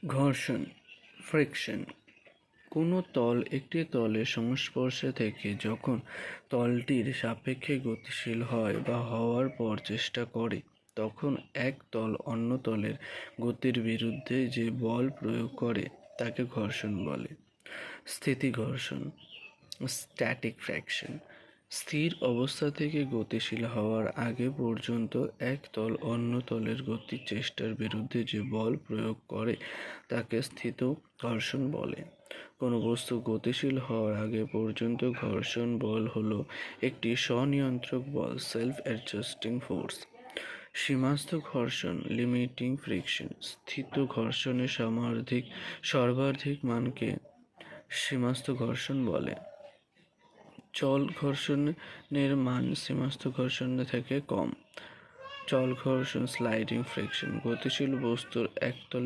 ঘর্ষণ, ফ্রিকশন। কোনো তল একটি তলের সংস্পর্শে থেকে যখন তলটির সাপেক্ষে গতিশীল হয় বা হওয়ার পর চেষ্টা করে, তখন এক তল অন্য তলের গতির বিরুদ্ধে যে বল প্রয়োগ করে তাকে ঘর্ষণ বলে। স্থিতিঘর্ষণ, স্ট্যাটিক ফ্রিকশন। স্থির অবস্থা থেকে গতিশীল হওয়ার আগে পর্যন্ত এক তল অন্য তলের গতির চেষ্টার বিরুদ্ধে যে বল প্রয়োগ করে তাকে স্থিত ঘর্ষণ বলে। কোনো বস্তু গতিশীল হওয়ার আগে পর্যন্ত ঘর্ষণ বল হলো একটি স্বনিয়ন্ত্রক বল, সেলফ অ্যাডজাস্টিং ফোর্স। সীমাস্থ ঘর্ষণ, লিমিটিং ফ্রিকশন। স্থিত ঘর্ষণের সর্বাধিক মানকে সীমাস্থ ঘর্ষণ বলে। চল ঘর্ষণের মান সীমাস্থ ঘর্ষণের থেকে কম। চল ঘর্ষণ, স্লাইডিং ফ্রিকশন। গতিশীল বস্তুর একতলে